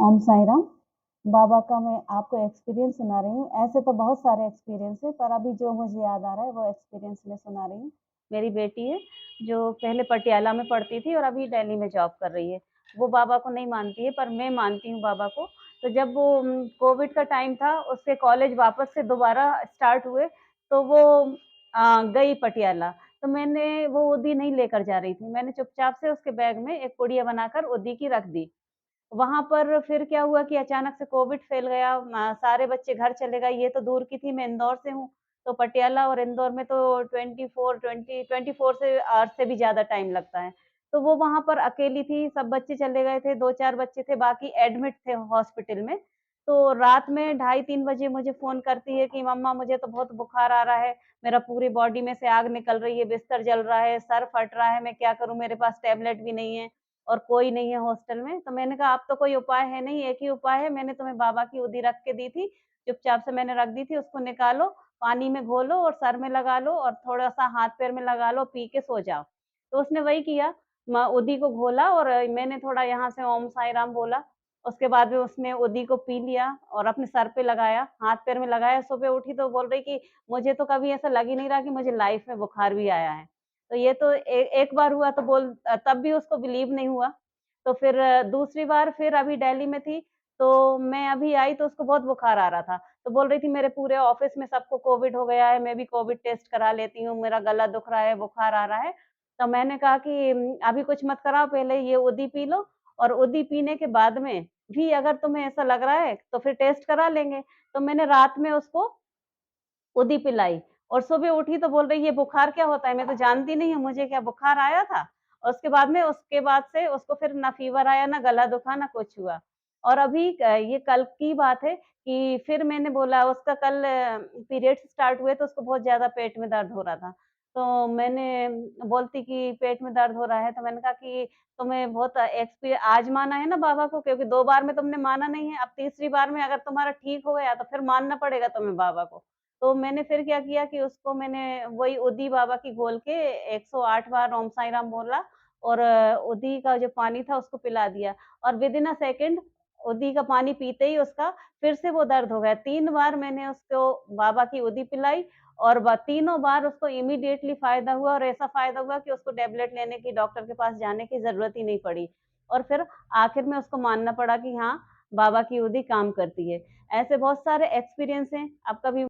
ओम साई राम। बाबा का मैं आपको एक्सपीरियंस सुना रही हूँ। ऐसे तो बहुत सारे एक्सपीरियंस हैं, पर अभी जो मुझे याद आ रहा है, वो एक्सपीरियंस मैं सुना रही हूँ। मेरी बेटी है, जो पहले पटियाला में पढ़ती थी और अभी दिल्ली में जॉब कर रही है। वो बाबा को नहीं मानती है, पर मैं मानती हूँ बाबा को। तो जब वो कोविड का टाइम था, उसके कॉलेज वापस से दोबारा स्टार्ट हुए, तो वो गई पटियाला। तो मैंने वो उदी नहीं लेकर जा रही थी। मैंने चुपचाप से उसके बैग में एक पुड़िया बनाकर उदी की रख दी। वहाँ पर फिर क्या हुआ कि अचानक से कोविड फैल गया, सारे बच्चे घर चले गए, ये तो दूर की थी, मैं इंदौर से हूँ, तो पटियाला और इंदौर में तो 24 से आवर्स से भी ज़्यादा टाइम लगता है। तो वो वहाँ पर अकेली थी, सब बच्चे चले गए थे, 2-4 बच्चे थे, बाकी एडमिट थे हॉस्पिटल में। तो रात में ढाई 3 बजे मुझे फ़ोन करती है कि मम्मा मुझे तो बहुत बुखार आ रहा है, मेरा पूरी बॉडी में से आग निकल रही है, बिस्तर जल रहा है, सर फट रहा है, मैं क्या करूँ? मेरे पास टैबलेट भी नहीं है। और कोई नहीं है हॉस्टल में, तो मैंने कहा अब तो कोई उपाय है नहीं, एक ही उपाय है, मैंने तुम्हें बाबा की उदी रख के दी थी, चुपचाप से मैंने रख दी थी, उसको निकालो, पानी में घोलो और सर में लगा लो और थोड़ा-सा हाथ-पैर में लगा लो, पी के सो जाओ। तो उसने वही किया, उदी को घोला और मैंने थोड़ा यहाँ से ओम साई राम बोला, उसके बाद में उसने उदी को पी लिया और अपने सर पे लगाया, हाथ-पैर में लगाया, सुबह उठी तो बोल रही कि मुझे तो कभी ऐसा लग ही नहीं रहा कि मुझे लाइफ में बुखार भी आया है। तो ये तो एक बार हुआ तो तब भी उसको बिलीव नहीं हुआ। तो फिर दूसरी बार फिर अभी दिल्ली में थी, तो मैं अभी आई तो उसको बहुत बुखार आ रहा था। तो बोल रही थी मेरे पूरे ऑफ़िस में सबको कोविड हो गया है, मैं भी कोविड टेस्ट करा लेती हूँ, मेरा गला दुख रहा है, बुखार आ रहा है। तो मैंने कहा कि अभी कुछ मत कराओ, पहले ये उदी पी लो और उदी पीने के बाद में भी अगर तुम्हें ऐसा लग रहा है, तो फिर टेस्ट करा लेंगे। तो मैंने रात में उसको उदी पिलाई और सुबह उठी तो बोल रही है बुखार क्या होता है? मैं तो जानती नहीं हूँ, मुझे क्या बुखार आया था? और उसके बाद से उसको फिर ना फ़ीवर आया, ना गला दुखा, ना कुछ हुआ। और अभी ये कल की बात है कि फिर मैंने बोला उसका कल पीरियड्स स्टार्ट हुए तो उसको बहुत ज़्यादा पेट में दर्द हो रहा था। तो मैंने बोलती कि पेट में दर्द हो रहा है, तो मैंने कहा कि तुम्हें बहुत आज माना है ना बाबा को क्योंकि 2 बार में तुमने माना नहीं है, अब तीसरी बार में अगर तुम्हारा ठीक हो गया तो फिर मानना पड़ेगा तुम्हें बाबा को। तो मैंने फिर क्या किया कि उसको मैंने वही उदी बाबा की घोल के 108 बार ओम साई राम बोला और उदी का जो पानी था उसको पिला दिया और विदिन अ सेकंड उदी का पानी पीते ही उसका फिर से वो दर्द हो गया। 3 बार मैंने उसको बाबा की उदी पिलाई और तीनों बार उसको इमीडिएटली फ़ायदा हुआ और ऐसा फ़ायदा हुआ कि उसको टैबलेट लेने की डॉक्टर के पास जाने की ज़रूरत ही नहीं पड़ी। और फिर आखिर में उसको मानना पड़ा कि हाँ, बाबा की उदी काम करती है। ऐसे बहुत सारे एक्सपीरियंस हैं, आप कभी